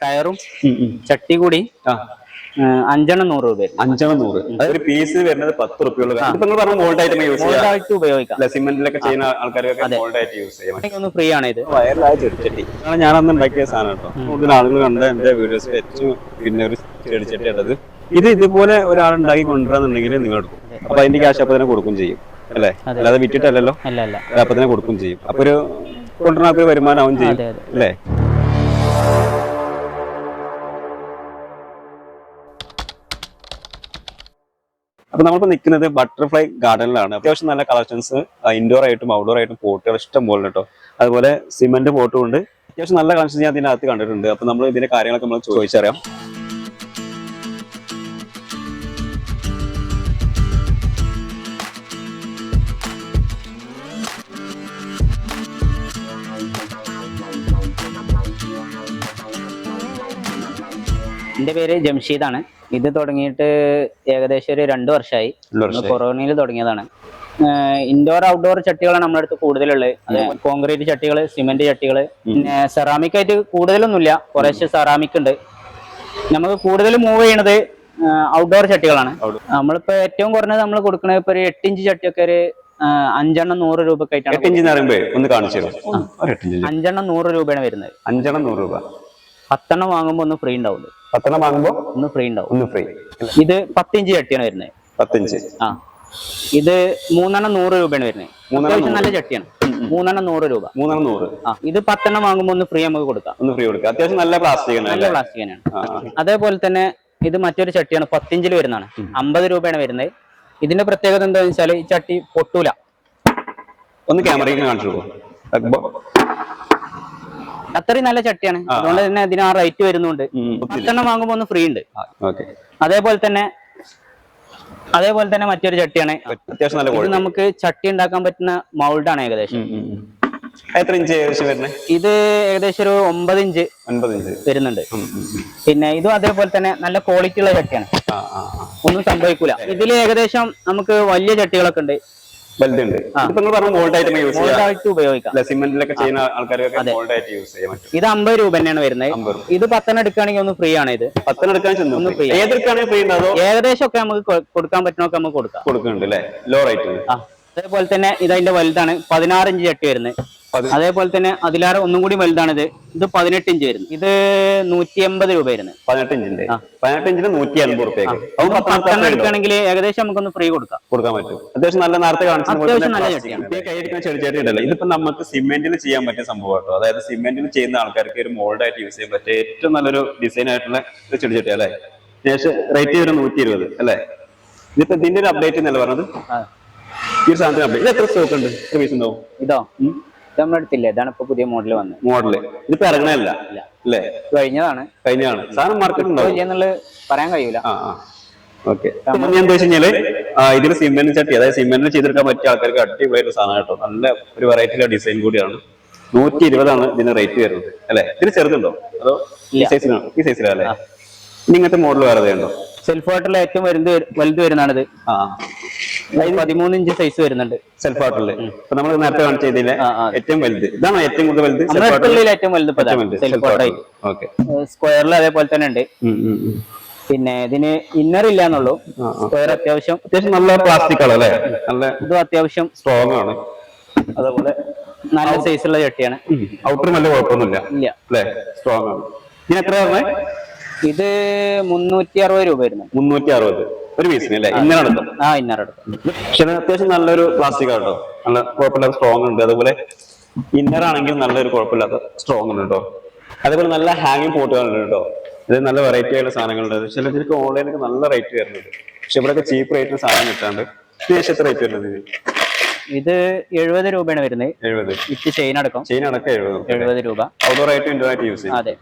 കയറും ചട്ടി കൂടി 5 എണ്ണം 100 രൂപ. 5 എണ്ണം 100. അതൊരു പീസ് വരുന്നത് 10 റുപ്യ. നിങ്ങൾ പറഞ്ഞ മോൾഡ് ആയിട്ട് യൂസ് ചെയ്യാം, ഉപയോഗിക്കാം. സിമെന്റിലൊക്കെ ചെയ്യുന്ന ആൾക്കാരൊക്കെ മോൾഡ് ആയിട്ട് യൂസ് ചെയ്യാം. ഫ്രീ ആണ് ഇത്. വയറലായ ചെടിച്ചട്ടി ഞാനന്ന് ഉണ്ടാക്കിയ സാധനം കേട്ടോ. കൂടുതൽ ആളുകൾ കണ്ട എന്റെ വീഡിയോസ് ഏറ്റവും പിന്നെ ഒരു ചെടിച്ചട്ടി ഉള്ളത്. ഇത് ഇതുപോലെ ഒരാൾ ഉണ്ടാക്കി കൊണ്ടുവരാന്നുണ്ടെങ്കിൽ നിങ്ങൾ എടുക്കും. അപ്പൊ അതിന്റെ ക്യാഷ് അപ്പൊ തന്നെ കൊടുക്കും ചെയ്യും അല്ലേ? അല്ലാതെ വിറ്റിട്ടല്ലോ, അപ്പൊ തന്നെ കൊടുക്കും ചെയ്യും. അപ്പൊ ഒരു കൊണ്ടുവരുന്ന വരുമാനമാവും ചെയ്യും അല്ലേ? അപ്പൊ നമ്മളിപ്പോ നിൽക്കുന്നത് ബട്ടർഫ്ലൈ ഗാർഡനിലാണ്. അത്യാവശ്യം നല്ല കളക്ഷൻസ് ഇൻഡോർ ആയിട്ടും ഔട്ട്ഡോർ ആയിട്ടും പോട്ടുകൾ ഇഷ്ടം പോലെ കേട്ടോ. അതുപോലെ സിമെന്റ് പോട്ടും ഉണ്ട്. അത്യാവശ്യം നല്ല കളക്ഷൻസ് ഞാൻ ഇതിനകത്ത് കണ്ടിട്ടുണ്ട്. അപ്പൊ നമ്മൾ ഇതിന്റെ കാര്യങ്ങളൊക്കെ നമ്മൾ ചോദിച്ചറിയാം. എന്റെ പേര് ജംഷീദാണ്. ഇത് തുടങ്ങിയിട്ട് ഏകദേശം ഒരു 2 വർഷമായി. കൊറോണയിൽ തുടങ്ങിയതാണ്. ഇൻഡോർ ഔട്ട്ഡോർ ചട്ടികളാണ് നമ്മുടെ അടുത്ത് കൂടുതലുള്ളത്. കോൺക്രീറ്റ് ചട്ടികള്, സിമെന്റ് ചട്ടികള്, പിന്നെ സെറാമിക് ആയിട്ട് കൂടുതലൊന്നുമില്ല, കുറേശ്ശെ സെറാമിക് ഉണ്ട്. നമുക്ക് കൂടുതൽ മൂവ് ചെയ്യണത് ഔട്ട്ഡോർ ചട്ടികളാണ്. നമ്മളിപ്പോ ഏറ്റവും കുറഞ്ഞത് നമ്മൾ കൊടുക്കുന്നത് ഇപ്പൊ ഒരു 8 ഇഞ്ച് ചട്ടിയൊക്കെ ഒരു 5 എണ്ണം 100 രൂപക്കായിട്ടാണ്. 8 ഇഞ്ച് 5 എണ്ണം 100 രൂപയാണ് വരുന്നത്. 5 എണ്ണം 100 രൂപ. 10 എണ്ണം വാങ്ങുമ്പോ ഒന്ന് ഫ്രീ ഉണ്ടാവും. 10 എണ്ണം വാങ്ങുമ്പോ ഒന്ന് ഫ്രീ ഉണ്ടാവും. ഇത് 10 ഇഞ്ച് ചട്ടിയാണ് വരുന്നത്. 10 ഇഞ്ച്. ഇത് 3 എണ്ണം 100 രൂപയാണ് വരുന്നത്. അത്യാവശ്യം നല്ല ചട്ടിയാണ്. 3 എണ്ണം 100 രൂപ. 3 എണ്ണം 100. ഇത് 10 എണ്ണം വാങ്ങുമ്പോ ഒന്ന് ഫ്രീ നമുക്ക് കൊടുക്കാം. അത്യാവശ്യം നല്ല പ്ലാസ്റ്റിക് തന്നെയാണ്. അതേപോലെ തന്നെ ഇത് മറ്റൊരു ചട്ടിയാണ്, 10 ഇഞ്ചിൽ വരുന്നതാണ്. 50 രൂപയാണ് വരുന്നത്. ഇതിന്റെ പ്രത്യേകത എന്താണെന്ന് വെച്ചാൽ ഈ ചട്ടി പൊട്ടൂല. ഒന്ന് ക്യാമറയിൽ കാണിച്ചു കൊടുക്കും. അത്രയും നല്ല ചട്ടിയാണ്. അതുകൊണ്ട് തന്നെ ഇതിന് ആ റേറ്റ് വരുന്നുണ്ട്. 10 എണ്ണം വാങ്ങുമ്പോ ഒന്ന് ഫ്രീ ഉണ്ട്. അതേപോലെ തന്നെ മറ്റൊരു ചട്ടിയാണ്. ഇത് നമുക്ക് ചട്ടി ഉണ്ടാക്കാൻ പറ്റുന്ന മൗൾഡാണ്. ഏകദേശം എത്ര ഇഞ്ച് വരുന്നത്? ഇത് ഏകദേശം ഒരു 9 ഇഞ്ച് വരുന്നുണ്ട്. പിന്നെ ഇതും അതേപോലെ തന്നെ നല്ല ക്വാളിറ്റി ഉള്ള ചട്ടിയാണ്, ഒന്നും സംഭവിക്കൂല. ഇതിൽ ഏകദേശം നമുക്ക് വലിയ ചട്ടികളൊക്കെ ഉണ്ട്. ഉപയോഗിക്കാം. ഇത് 50 രൂപ തന്നെയാണ് വരുന്നത്. ഇത് 10 എണ്ണം എടുക്കുകയാണെങ്കിൽ ഒന്ന് ഫ്രീ ആണ്. ഇത് 10 എണ്ണം ഏകദേശം ഒക്കെ നമുക്ക് കൊടുക്കാൻ പറ്റുന്നൊക്കെ നമുക്ക് കൊടുക്കുന്നുണ്ട്. അതേപോലെ തന്നെ ഇത് അതിന്റെ വലുതാണ്, 16 ഇഞ്ച് ചട്ടി വരുന്നത്. അതേപോലെ തന്നെ അതിലാറ് ഒന്നും കൂടി വലുതാണിത്. ഇത് 18 ഇഞ്ച് വരുന്നത്. ഇത് 180 രൂപ വരുന്നത്. 18 ഇഞ്ചിന്റെ 180 രൂപ. എടുക്കുകയാണെങ്കിൽ ഏകദേശം നമുക്കൊന്ന് ഫ്രീ കൊടുക്കാൻ പറ്റും. അത്യാവശ്യം നല്ല നേരത്തെ അത്യാവശ്യം നല്ല ചട്ടിയാണ്. ചെടിച്ചട്ടിയുണ്ടല്ലോ, ഇതിപ്പോ നമുക്ക് സിമെന്റിൽ ചെയ്യാൻ പറ്റിയ സംഭവം കേട്ടോ. അതായത് സിമെന്റിൽ ചെയ്യുന്ന ആൾക്കാർക്ക് ഒരു മോൾഡ് ആയിട്ട് യൂസ് ചെയ്യാൻ പറ്റിയ ഏറ്റവും നല്ലൊരു ഡിസൈൻ ആയിട്ടുള്ള ചെടിച്ചട്ടി അല്ലേ? റേറ്റ് ഒരു 120 അല്ലേ? ഇതിപ്പോ ഇതിന്റെ ഒരു അപ്ഡേറ്റ് എന്നല്ലേ പറഞ്ഞത്? ഈ സാധനത്തിന് അപ്ഡേറ്റ്. ഇത് എത്ര സ്റ്റോക്ക് ഉണ്ട്? എത്ര പീസ് ഉണ്ടാവും? ഇതോ നമ്മുടെ അടുത്തില്ല. ഇതാണ് ഇപ്പൊ പുതിയ മോഡൽ വന്നത്. ഇതിപ്പോ ഇറങ്ങണല്ല അല്ലേ? കഴിഞ്ഞതാണ്. സാധനം മാർക്കറ്റ് ഉണ്ടോ എന്നുള്ളത് പറയാൻ കഴിയൂല. ഓക്കെ. ഞാൻ എന്താ വെച്ച് കഴിഞ്ഞാല് ഇതിൽ സിമെന്റ് ചട്ടി, അതായത് സിമെന്റിൽ ചെയ്തെടുക്കാൻ പറ്റിയ ആൾക്കാർക്ക് അടിപൊളിയായിട്ട് സാധനം കേട്ടോ. നല്ല ഒരു വെറൈറ്റിയിലെ ഡിസൈൻ കൂടിയാണ്. 120 ഇതിന് റേറ്റ് വരുന്നത് അല്ലെ? ഇതിന് ചെറുതുണ്ടോ അതോ ഈ സൈസിലല്ലേ? ഇങ്ങനത്തെ മോഡൽ വേറെ ഉണ്ടോ? സെൽഫ് വാട്ടറിൽ ഏറ്റവും വലുത് വരുന്നതാണിത്. 13 ഇഞ്ച് സൈസ് വരുന്നുണ്ട് സെൽഫ് വാട്ടറിൽ. ഇപ്പൊ നമ്മൾ നേരത്തെ കാണിച്ചതിലെ ഏറ്റവും വലുത് ഇതാണ്. ഏറ്റവും കൂടുതൽ വലുത് ഏറ്റവും വലുത് സ്ക്വയറിൽ അതേപോലെ തന്നെ ഉണ്ട്. പിന്നെ ഇതിന് ഇന്നർ ഇല്ല എന്നുള്ളൂ. സ്ക്വയർ അത്യാവശ്യം നല്ല പ്ലാസ്റ്റിക് ആണ് അല്ലേ? നല്ല ഇതും അത്യാവശ്യം സ്ട്രോങ് ആണ്. അതേപോലെ നല്ല സൈസുള്ള ചട്ടിയാണ്. ഔട്ടർ നല്ല കുഴപ്പമൊന്നുമില്ല അല്ലേ? സ്ട്രോങ് ആണ്. ഇതിന് എത്ര പറഞ്ഞത്? ഇത് 360 രൂപ വരുന്നത്. 360 ഒരു പീസിന് അല്ലേ? ഇന്നർ എടുക്കും. ഇന്നർ എടുക്കും. പക്ഷെ അത്യാവശ്യം നല്ലൊരു പ്ലാസ്റ്റിക് ആട്ടോ. നല്ല കുഴപ്പമില്ലാത്ത സ്ട്രോങ് ഉണ്ട്. അതുപോലെ ഇന്നർ ആണെങ്കിൽ നല്ലൊരു കുഴപ്പമില്ലാത്ത സ്ട്രോങ് ഉണ്ട് കേട്ടോ. അതേപോലെ നല്ല ഹാങ്ങിങ് പോട്ടുകളുണ്ട് കേട്ടോ. ഇത് നല്ല വെറൈറ്റി ആയുള്ള സാധനങ്ങളുണ്ട്. ചിലർക്ക് ഓൺലൈനൊക്കെ നല്ല റേറ്റ് വരുന്നുണ്ട്. പക്ഷെ ഇവിടെയൊക്കെ ചീപ്പ് റേറ്റിന് സാധനം കിട്ടാണ്ട്. എത്ര റേറ്റ് വരുന്നത്? ഇത് 70 രൂപയാണ് വരുന്നത്. 70 വിത്ത് ചെയിൻ അടക്കം 70 രൂപ. ഔട്ട്ഡോർ ആയിട്ട് ഇൻഡോർ ആയിട്ട് യൂസ് ചെയ്യും. അതെ.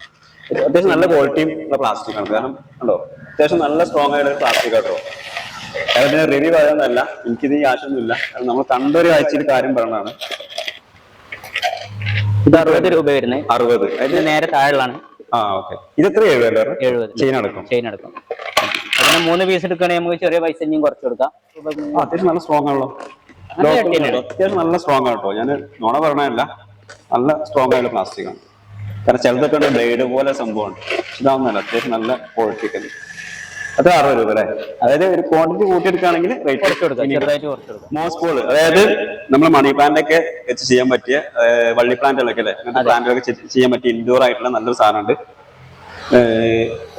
അത്യാവശ്യം നല്ല ക്വാളിറ്റിയും ഉള്ള പ്ലാസ്റ്റിക് ആണ്. കാരണം ഉണ്ടോ, അത്യാവശ്യം നല്ല സ്ട്രോങ് ആയിട്ടുള്ള പ്ലാസ്റ്റിക് ആട്ടോ. അതിന് റിവ്യൂ പറയാനല്ല, എനിക്കിത് ഈ ആശയൊന്നുമില്ല. നമ്മൾ കണ്ടൊരു ആഴ്ചയിൽ കാര്യം പറഞ്ഞതാണ്. ഇത് 60 രൂപ വരുന്നത്. 60 അതിന് നേരെ താഴെയാണ്. ഓക്കെ. ഇത് എത്ര? 70 ചെയിൻ അടക്കം. അതിന് 3 പീസ് എടുക്കുകയാണെങ്കിൽ നമുക്ക് ചെറിയ പൈസ കുറച്ച് കൊടുക്കാം. അത്യാവശ്യം നല്ല സ്ട്രോങ് ആണല്ലോ. അത്യാവശ്യം നല്ല സ്ട്രോങ് ആട്ടോ. ഞാൻ നോണ പറയണല്ല, നല്ല സ്ട്രോങ് ആയിട്ടുള്ള പ്ലാസ്റ്റിക് ആണ്. കാരണം ചിലതൊക്കെ ബ്ലേഡ് പോലെ സംഭവമാണ്. ഇതാവുന്നല്ല, അത്യാവശ്യം നല്ല ക്വാളിറ്റി ഒക്കെ. അത് 60 രൂപ അല്ലേ? അതായത് ഒരു ക്വാണ്ടിറ്റി കൂട്ടിയെടുക്കുകയാണെങ്കിൽ റേറ്റ് മോസ്പോള്, അതായത് നമ്മൾ മണി പ്ലാന്റ് ഒക്കെ വെച്ച് ചെയ്യാൻ പറ്റിയ വള്ളി പ്ലാന്റുകളൊക്കെ അല്ലേ, അങ്ങനത്തെ പ്ലാന്റുകളൊക്കെ ചെയ്യാൻ പറ്റിയ ഇൻഡോർ ആയിട്ടുള്ള നല്ലൊരു സാധനമുണ്ട്.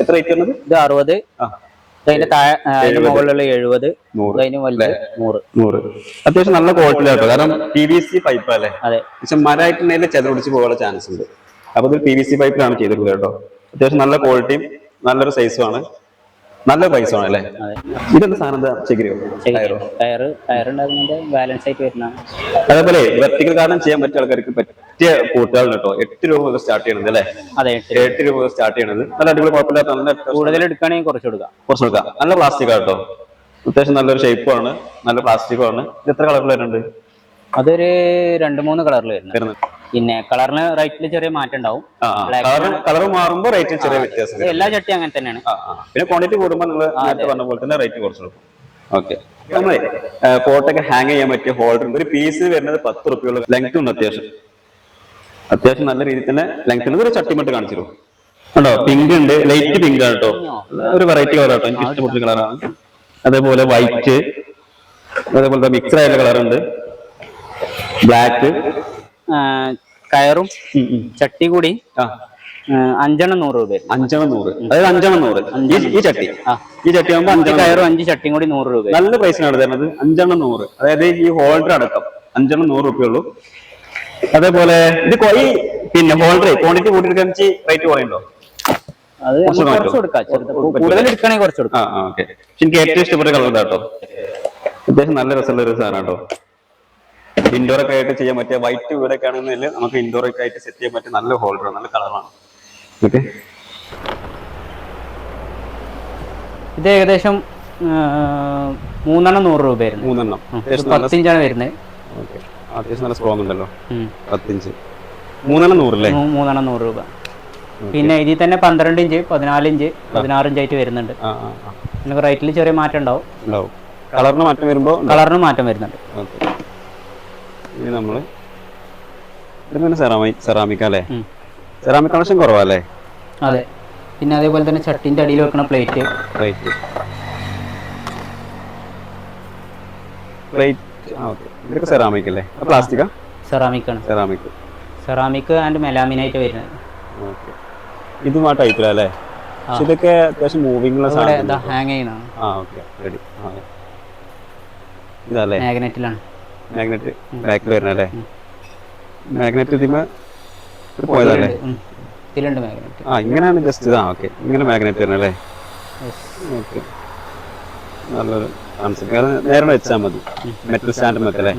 എത്ര റേറ്റ് വരുന്നത്? ഇത് 60, മുകളിലുള്ള 70, 100. അത്യാവശ്യം നല്ല ക്വാളിറ്റി ആട്ടോ, കാരണം PVC പൈപ്പ് അല്ലേ. പക്ഷെ മരമായിട്ടുണ്ടെങ്കിൽ ചെതറൊടിച്ച് പോകാനുള്ള ചാൻസ് ഉണ്ട്. അപ്പൊ ഇത് PVC പൈപ്പിലാണ് ചെയ്തിട്ടുള്ളത് കേട്ടോ. അത്യാവശ്യം നല്ല ക്വാളിറ്റിയും നല്ലൊരു സൈസുമാണ്, നല്ല പൈസ ആണ് അല്ലേ. ഇതെന്താ സാധനം? ബാലൻസ് ആയിട്ട് വരുന്ന. അതേപോലെ വെർട്ടിക്കൽ ഗാർഡൻ ചെയ്യാൻ പറ്റിയ ആൾക്കാർക്ക് പറ്റിയ കൂട്ടുകാരുണ്ട് കേട്ടോ. 8 രൂപ മുതൽ സ്റ്റാർട്ട് ചെയ്യണത് അല്ലേ? 8 രൂപ മുതൽ സ്റ്റാർട്ട് ചെയ്യണത്. നല്ല അടിപൊളി, കുഴപ്പമില്ലാത്ത, നല്ല കൂടുതൽ എടുക്കുകയാണെങ്കിൽ കുറച്ച് കൊടുക്കാം. നല്ല പ്ലാസ്റ്റിക് ആട്ടോ, അത്യാവശ്യം നല്ലൊരു ഷേപ്പുമാണ്, നല്ല പ്ലാസ്റ്റിക്കും ആണ്. ഇത് എത്ര കളറിൽ വരുന്നുണ്ട്? അതൊരു 2-3 കളറിൽ വരുന്നത്. പിന്നെ കളറിന് റേറ്റിൽ ചെറിയ മാറ്റം ഉണ്ടാവും. കളർ മാറുമ്പോൾ റേറ്റിൽ ചെറിയ വ്യത്യാസം. എല്ലാ ചട്ടി അങ്ങനെ തന്നെയാണ്. പിന്നെ ക്വാണ്ടിറ്റി കൂടുമ്പോൾ നിങ്ങൾ നേരത്തെ പറഞ്ഞ പോലെ തന്നെ റേറ്റ് കുറച്ച് കൊടുക്കും. ഓക്കെ. നമ്മളെ ഫോട്ടോക്കെ ഹാങ് ചെയ്യാൻ പറ്റിയ ഹോൾഡർ ഉണ്ട്. ഒരു പീസ് വരുന്നത് 10 റുപ്യുള്ള ലെങ്ത് ഉണ്ട്. അത്യാവശ്യം നല്ല രീതിയിൽ തന്നെ ലെങ്ത് ഉണ്ട്. ഒരു ചട്ടിമട്ട് കാണിച്ചിരുന്നു കേട്ടോ. പിങ്ക് ഉണ്ട്, ലൈറ്റ് പിങ്ക് ആണ് കേട്ടോ. ഒരു വെറൈറ്റി കളർ കേട്ടോ, എനിക്ക് ഇഷ്ടപ്പെട്ട കളറാണ്. അതേപോലെ വൈറ്റ്, അതേപോലെ മിക്സഡ് ആയിട്ടുള്ള കളർ ഉണ്ട്, ബ്ലാക്ക്. കയറും ചട്ടി കൂടി 5 100 രൂപ. 5 100, അതായത് 5 100 ഈ ചട്ടി. ഈ ചട്ടി ആകുമ്പോൾ 5 കയറും 5 ചട്ടിയും കൂടി 100 രൂപ. നല്ല പ്രൈസിനാണ് തരുന്നത്. 5 100, അതായത് ഈ ഹോൾഡർ അടക്കം 5 100 രൂപയുള്ളൂ. അതേപോലെ ഇത് പിന്നെ ഹോൾഡർ ക്വാണ്ടിറ്റി കൂട്ടിയെടുക്കാൻ റേറ്റ് കുറയുണ്ടോ? കൂടുതൽ എടുക്കണമെങ്കിൽ കുറച്ച് കൊടുക്കാം. ഓക്കെ. എനിക്ക് ഏറ്റവും ഇഷ്ടപ്പെട്ട കളർ കേട്ടോ. അത്യാവശ്യം നല്ല രസമുള്ള ഒരു സാധനം കേട്ടോ. ഇൻഡോർ ഒക്കെ ആയിട്ട് ചെയ്യാൻ പറ്റിയ വൈറ്റ് വീടൊക്കെ ആണെന്നില്ല, നമുക്ക് ഇൻഡോർ ഒക്കെ ആയിട്ട് സെറ്റ് ചെയ്യാൻ പറ്റിയ നല്ല ഹോൾഡർ, നല്ല കളറാണ്. ഓക്കെ. ഇത് ഏകദേശം 3 100 രൂപ വരുന്നത്. 10 ഇഞ്ചാണ് വരുന്നത്. അത്യാവശ്യം നല്ല സ്ട്രോങ് ഉണ്ടല്ലോ. 10 ഇഞ്ച് 3 100 അല്ലേ? 3 100 രൂപ. പിന്നെ ഇതിൽ തന്നെ 12 ഇഞ്ച്, 14 ഇഞ്ച്, 16 ഇഞ്ച് ആയിട്ട് വരുന്നുണ്ട്. പിന്നെ റേറ്റിൽ ചെറിയ മാറ്റം ഉണ്ടാവും. കളറിന് മാറ്റം വരുന്നുണ്ട്. ഇനി നമ്മള് സെറാമിക് അല്ലേ? സെറാമിക് കളക്ഷൻ കുറവല്ലേ? അതെ. പിന്നെ അതേപോലെ തന്നെ ചട്ടിന്റെ അടിയിൽ വെക്കുന്ന പ്ലേറ്റ്. ഇതൊക്കെ സെറാമിക് അല്ലേ? പ്ലാസ്റ്റിക്കാ? സെറാമിക് ആണ്. സെറാമിക് ആൻഡ് മെലാമിനായിട്ട് വരുന്നത്. ഇതും ആ ടൈപ്പിലല്ലേ? ഇതൊക്കെ അത്യാവശ്യം മൂവിംഗ് ഹാങ് ചെയ്യണം. ഇതല്ലേ? മാഗ്നറ്റിലാണ്. മാഗ്നറ്റ് ബാക്കിൽ വരുന്നല്ലേ? മാഗ്നറ്റ് ഇതിമ പോയതല്ലേ? ഇതിലുണ്ട് മാഗ്നറ്റ്. ഇങ്ങനെയാണ് ജസ്റ്റ് ഇതാ. ഓക്കെ. ഇങ്ങനെ മാഗ്നറ്റ് വരുന്നല്ലേ? ഓക്കെ. നല്ലൊരു കൺസെപ്റ്റ്. നേരെ വെച്ചാൽ മതി. മെറ്റൽ സ്റ്റാൻഡ് മെറ്റലേ?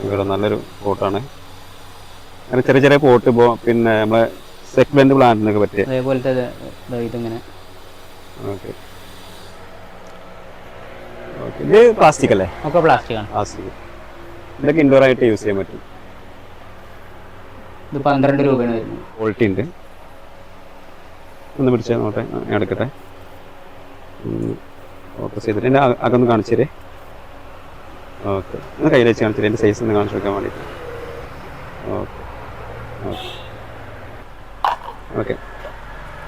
ഇവിടെ നല്ലൊരു പോട്ടാണ്. അങ്ങനെ ചെറിയ ചെറിയ പോട്ട് പിന്നെ നമ്മളെ സെഗ്മെന്റ് പ്ലാന്റിനൊക്കെ പറ്റിയ അതേപോലത്തെ ഇതിങ്ങനെ. ഓക്കെ. ഇത് പ്ലാസ്റ്റിക് അല്ലേ? ഒക്കെ പ്ലാസ്റ്റിക് ആണ്. ഇതൊക്കെ ഇൻഡോർ ആയിട്ട് യൂസ് ചെയ്യാൻ പറ്റും. ഇത് 12 രൂപയാണ് വരുന്നത്. ക്വാളിറ്റി ഉണ്ട്. ഒന്ന് പിടിച്ചാൽ നോട്ടെ, ഞാൻ എടുക്കട്ടെ. ഫോക്കസ് ചെയ്തിട്ട് എൻ്റെ അതൊന്ന് കാണിച്ചു തരേ. ഓക്കെ. ഒന്ന് കയ്യിൽ വെച്ച് കാണിച്ചു തരേ, എൻ്റെ സൈസ് ഒന്ന് കാണിച്ചു വെക്കാൻ വേണ്ടിയിട്ട്. ഓക്കെ. ഓക്കെ.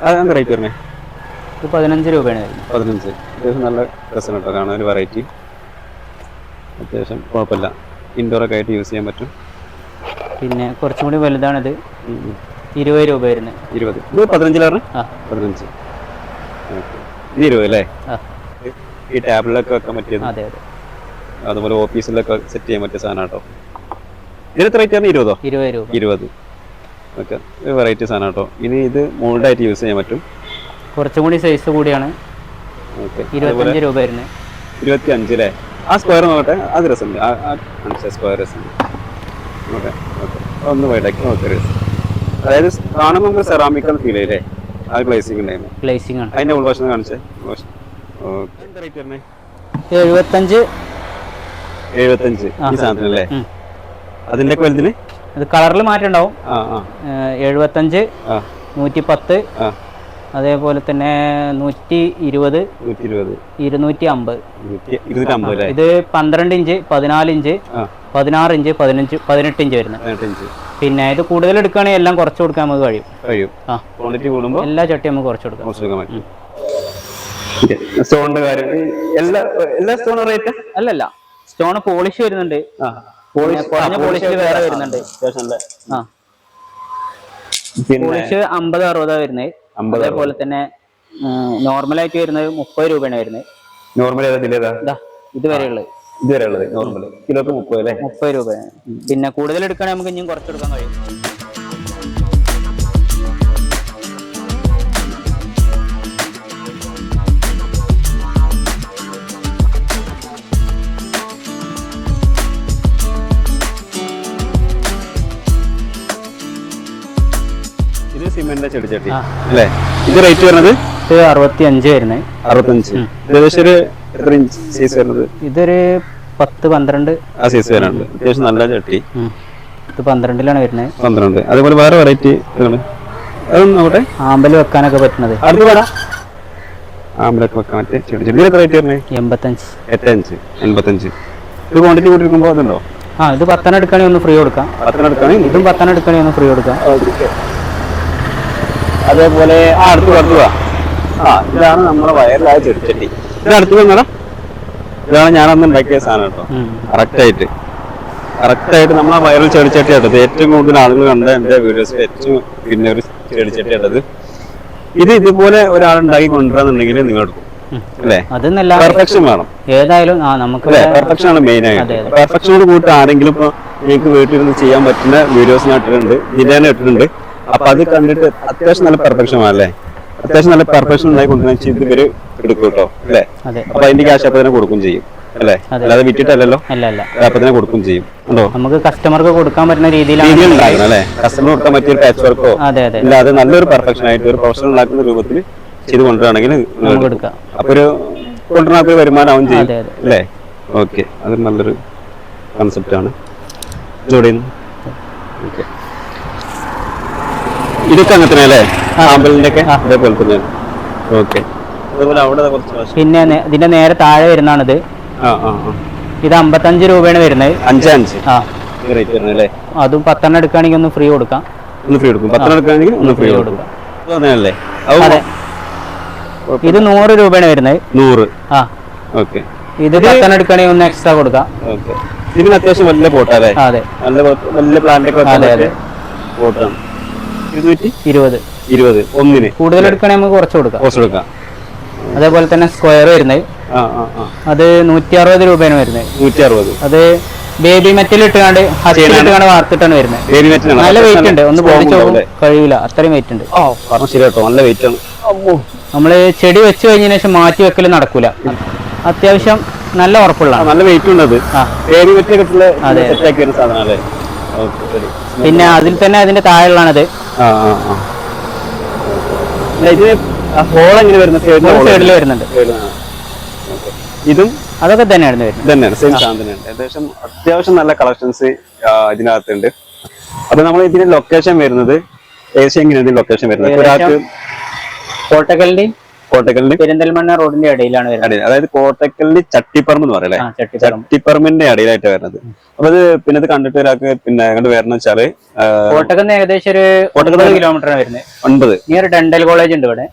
അതെന്താ റേറ്റ് വരുന്നത്? ഇത് 15 രൂപയാണ് വരുന്നത്. 15. അത്യാവശ്യം നല്ല രസം കേട്ടോ, കാണാൻ ഒരു വെറൈറ്റി. അത്യാവശ്യം കുഴപ്പമില്ല, ഇൻഡോറൊക്കെ ആയിട്ട് യൂസ് ചെയ്യാൻ പറ്റും. പിന്നെ കുറച്ചും കൂടി വലുതാണിത്. 20 രൂപ വരുന്നത്. 20. ഇത് 15 15. ഇത് 20 അല്ലേ? ഈ ടാബിലൊക്കെ വെക്കാൻ പറ്റിയത്. അതെ. അതുപോലെ ഓഫീസിലൊക്കെ സെറ്റ് ചെയ്യാൻ പറ്റിയ സാധനം കേട്ടോ. ഇതിന് എത്ര റേറ്റ് ആണ്? 20 രൂപ. 20. ഓക്കെ. ഒരു വെറൈറ്റി സാധനം കേട്ടോ. ഇനി ഇത് മോൾഡായിട്ട് യൂസ് ചെയ്യാൻ പറ്റും. കുറച്ചും കൂടി സൈസ് കൂടിയാണ്. ഓക്കെ. 25 രൂപ വരുന്നത്. 25 അല്ലേ? ആ സ്ക്വയർ നോക്കട്ടെ, അത് രസമുണ്ട്. സ്ക്വയർ രസമുണ്ട്. ഓക്കെ. ഒന്ന് വൈഡാക്കി നോക്കി. അതായത് കാണുമ്പോൾ നമുക്ക് സെറാമിക്കൽ ഫീൽ ചെയ്യില്ലേ? ആ ഗ്ലേസിംഗ് ഉണ്ടായിരുന്നു. അതിന്റെ ഉൾവശം കാണിച്ചേ. ഓക്കെ. എന്താ റേറ്റ് വരുന്നത്? 75 ഈ സാധനത്തിനല്ലേ? അതിന്റെ ഒക്കെ വലുതിന് കളറിൽ മാറ്റം ഉണ്ടാവും. 75, 110, അതേപോലെ തന്നെ 120, 250. ഇത് 12 ഇഞ്ച്, 14 ഇഞ്ച്, 16 ഇഞ്ച്, 15, 18 ഇഞ്ച് വരുന്നത്. പിന്നെ ഇത് കൂടുതൽ എടുക്കുകയാണെങ്കിൽ എല്ലാം കുറച്ച് കൊടുക്കാൻ നമുക്ക് കഴിയും. ക്വാണ്ടിറ്റി കൂടുമ്പോൾ എല്ലാ ചട്ടിയും നമുക്ക് കുറച്ച് കൊടുക്കാം. സ്റ്റോണിന്റെ കാര്യം എല്ലാ സ്റ്റോണും റേറ്റ് അല്ലല്ല, സ്റ്റോൺ പോളിഷ് വരുന്നുണ്ട്, കുറഞ്ഞ പോളിഷിൽ വേറെ വരുന്നുണ്ട്. പോളിഷ് 50-60 വരുന്നത്. അതേപോലെ തന്നെ നോർമലായിട്ട് വരുന്നത് 30 രൂപയാണ് വരുന്നത്. നോർമൽ ഇതുവരെയുള്ളത് നോർമൽ കിലോക്ക് 30 രൂപ. പിന്നെ കൂടുതൽ എടുക്കുകയാണെങ്കിൽ നമുക്ക് ഇനിയും കുറച്ചെടുക്കാൻ കഴിയും. ഇത് സിമെന്റിന്റെ ചെടിച്ചട്ടി അല്ലേ? ഇത് റേറ്റ് വരുന്നത് 65 വരുന്നത്. 65. ഏകദേശം എത്ര ഇഞ്ച് സൈസ് വരുന്നത്? ഇതൊരു 10-12 ആ സൈസ് വരാനുണ്ട്. അത്യാവശ്യം നല്ല ചട്ടി. ഇത് 12-ലാണ് വരുന്നത്. 12. അതേപോലെ വേറെ വെറൈറ്റി അതൊന്നും നോട്ടെ. ആമ്പല് വെക്കാനൊക്കെ പറ്റുന്നത്. അടുത്ത് വേണം ആമ്പലൊക്കെ വെക്കാൻ പറ്റിയ ചെടി. എത്ര റേറ്റ് വരുന്നത്? 85. 85. ഇത് ക്വാണ്ടിറ്റി കൂട്ടിയിരിക്കുമ്പോൾ അതുണ്ടോ? ഇത് 10 എടുക്കുകയാണെങ്കിൽ ഒന്ന് ഫ്രീ കൊടുക്കാം. 10 എടുക്കുകയാണെങ്കിൽ ഇതും 10 എടുക്കുകയാണെങ്കിൽ ഒന്ന് ഫ്രീ കൊടുക്കാം. അതേപോലെ അടുത്ത് പോവാ. ഇതാണ് നമ്മളെ വയറിലായ ചെടിച്ചട്ടി. ഇത് അടുത്ത് വന്നടാ. ഇതാണ് ഞാനന്ന് ഉണ്ടാക്കിയ സാധനം കേട്ടോ. കറക്റ്റായിട്ട് നമ്മളെ വയറിൽ ചെടിച്ചട്ടി ആട്ടത്. ഏറ്റവും കൂടുതൽ ആളുകൾ കണ്ട എന്റെ വീഡിയോസിൽ ഏറ്റവും പിന്നെ ഒരു ചെടിച്ചട്ടി ആട്ടത്. ഇത് ഇതുപോലെ ഒരാൾ ഉണ്ടാക്കി കൊണ്ടുവരാന്നുണ്ടെങ്കിൽ നിങ്ങൾ എടുക്കും അല്ലേ? പെർഫെക്ഷൻ വേണം ഏതായാലും നമുക്ക്. പെർഫെക്ഷൻ ആണ് മെയിൻ ആയിട്ട്. പെർഫെക്ഷനോട് കൂട്ടി ആരെങ്കിലും ഇപ്പൊ നിങ്ങൾക്ക് വീട്ടിലിരുന്ന് ചെയ്യാൻ പറ്റുന്ന വീഡിയോസ് ഞാൻ ഇട്ടിട്ടുണ്ട്, ജില്ലാനെ ഇട്ടിട്ടുണ്ട്. അപ്പൊ അത് കണ്ടിട്ട് അത്യാവശ്യം നല്ല പെർഫെക്ഷൻ ആണല്ലേ? അത്യാവശ്യം നല്ല പെർഫെക്ഷൻ ഉണ്ടായി കൊണ്ടുവന്ന് ഇവര് എടുക്കും കേട്ടോ അല്ലേ? അപ്പൊ അതിന്റെ ക്യാഷ് അപ്പൊ തന്നെ കൊടുക്കും ചെയ്യും അല്ലേ? അല്ലാതെ വിറ്റിട്ടല്ലോ, അപ്പൊ തന്നെ കൊടുക്കും ചെയ്യും. ഉണ്ടോ? നമുക്ക് കസ്റ്റമർക്ക് കൊടുക്കാൻ പറ്റുന്ന രീതിയിലാണ് അല്ലേ? കസ്റ്റമർ കൊടുക്കാൻ പറ്റിയ പാച്ച് വർക്കോ അല്ലാതെ നല്ലൊരു പെർഫെക്ഷൻ ആയിട്ട് ഒരു പ്രൊഫഷണൽ ഉണ്ടാക്കുന്ന രൂപത്തിൽ ചെയ്ത് കൊണ്ടുവരാണെങ്കിൽ അപ്പൊ ഒരു കൊണ്ടുവരുന്ന വരുമാനമാവും ചെയ്യും അല്ലേ? ഓക്കെ, അത് നല്ലൊരു കൺസെപ്റ്റ് ആണ്. ഓക്കെ, ഇതൊക്കെ അങ്ങനെ തന്നെ അല്ലേ? ആമ്പലിന്റെ ഒക്കെ അതേപോലെ തന്നെ. ഓക്കെ, അതുപോലെ അവിടെ കുറച്ച്. പിന്നെ ഇതിന്റെ നേരെ താഴെ വരുന്നതാണിത്. ഇത് 55 രൂപയാണ് വരുന്നത്. 5 റേറ്റ് വരുന്നത് അല്ലേ? അതും 10 എടുക്കുകയാണെങ്കിൽ ഒന്ന് ഫ്രീ കൊടുക്കാം. 10 എടുക്കുകയാണെങ്കിൽ ഒന്ന് ഫ്രീ കൊടുക്കാം. അതല്ലേ? ഇത് 100 രൂപയാണ് വരുന്നത്. 100. ഓക്കെ, ഇത് 10 എടുക്കുകയാണെങ്കിൽ ഒന്ന് എക്സ്ട്രാ കൊടുക്കാം. ഓക്കെ, ഇതിന് അത്യാവശ്യം വലിയ പോട്ടല്ലേ? അതെ, വലിയ പ്ലാന്റ് ഒക്കെ പോട്ടാണ്. 220 ഒന്നിന്. കൂടുതൽ എടുക്കണേ നമുക്ക് കുറച്ച് കൊടുക്കാം. അതേപോലെ തന്നെ സ്ക്വയർ വരുന്നത് അത് 160 രൂപയാണ് വരുന്നത്. 160. അത് ബേബി മെറ്റൽ ഇട്ടുകൊണ്ട് വാർത്തിട്ടാണ് വരുന്നത്. നല്ല വെയിറ്റ് ഉണ്ട്, ഒന്ന് പൊടിച്ചു കഴിയില്ല, അത്രയും വെയിറ്റ് ഉണ്ട്. നല്ല വെയിറ്റ് ആണ്. നമ്മള് ചെടി വെച്ച് കഴിഞ്ഞതിന് ശേഷം മാറ്റി വെക്കൽ നടക്കൂല. അത്യാവശ്യം നല്ല ഉറപ്പുള്ള, നല്ല വെയിറ്റ് ഉണ്ട്. പിന്നെ അതിൽ തന്നെ അതിന്റെ താഴെയുള്ളതാണത്. സൈഡിൽ വരുന്നുണ്ട്. ഇതും അതൊക്കെ തന്നെയാണ് ഏകദേശം അത്യാവശ്യം നല്ല കളക്ഷൻസ് ഇതിനകത്തുണ്ട്. അപ്പൊ നമ്മൾ ഇതിന്റെ ലൊക്കേഷൻ വരുന്നത് ഏകദേശം എങ്ങനെയാണ് ലൊക്കേഷൻ വരുന്നത്? ഒരാൾക്ക് കോട്ടക്കലിന്റെ പെരിന്തൽമണ്ണ റോഡിന്റെ ഇടയിലാണ് വരുന്നത്. അതായത് കോട്ടക്കലിന്റെ ചട്ടിപ്പറമ്പ് എന്ന് പറയല്ലേ? ചട്ടിപ്പറമ്പിന്റെ ഇടയിലായിട്ട് വരുന്നത്. അപ്പൊ അത് പിന്നെ ഇത് കണ്ടിട്ട് ഒരാൾക്ക് പിന്നെ അങ്ങോട്ട് വരണം വെച്ചാല് കോട്ടക്കൽ ഏകദേശം ഒരു 9 കിലോമീറ്റർ വരുന്നത്. 9 നിയർ ഡെന്റൽ കോളേജ് ഉണ്ട് ഇവിടെ.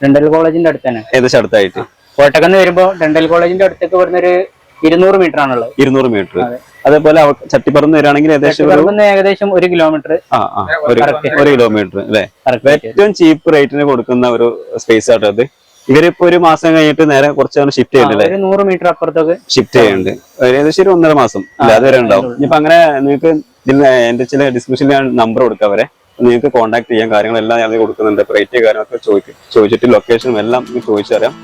ഡെന്റൽ കോളേജിന്റെ അടുത്ത് തന്നെ, ഏകദേശം അടുത്തായിട്ട്. കോട്ടക്കന്ന് വരുമ്പോ ഡെന്റൽ കോളേജിന്റെ അടുത്തേക്ക് വരുന്ന ഒരു 200 മീറ്റർ ആണുള്ളത്. 200 മീറ്റർ. അതേപോലെ ചട്ടിപ്പറമ്പ് വരികയാണെങ്കിൽ ഏകദേശം 1 കിലോമീറ്റർ. 1 കിലോമീറ്റർ അല്ലെ? ഏറ്റവും ചീപ്പ് റേറ്റിന് കൊടുക്കുന്ന ഒരു സ്പേസ് ആട്ടോ അത്. ഇവരിപ്പോ ഒരു മാസം കഴിഞ്ഞിട്ട് നേരെ കുറച്ചാണ് ഷിഫ്റ്റ് ചെയ്യണ്ടല്ലേ? 100 മീറ്റർ അപ്പുറത്തൊക്കെ ഷിഫ്റ്റ് ചെയ്യുന്നുണ്ട്. ഏകദേശം ഒരു 1.5 മാസം അല്ല അതുവരെ ഉണ്ടാവും. ഇനിയിപ്പോ അങ്ങനെ നിങ്ങൾക്ക് എന്റെ ചില ഡിസ്ക്രിപ്ഷനിൽ ഞാൻ നമ്പർ കൊടുക്കാം വരെ, നിങ്ങൾക്ക് കോൺടാക്ട് ചെയ്യാൻ. കാര്യങ്ങളെല്ലാം ഞാൻ കൊടുക്കുന്നുണ്ട്. റേറ്റ് കാര്യങ്ങളൊക്കെ ചോദിച്ചിട്ട് ലൊക്കേഷനും എല്ലാം ചോദിച്ചറിയാം.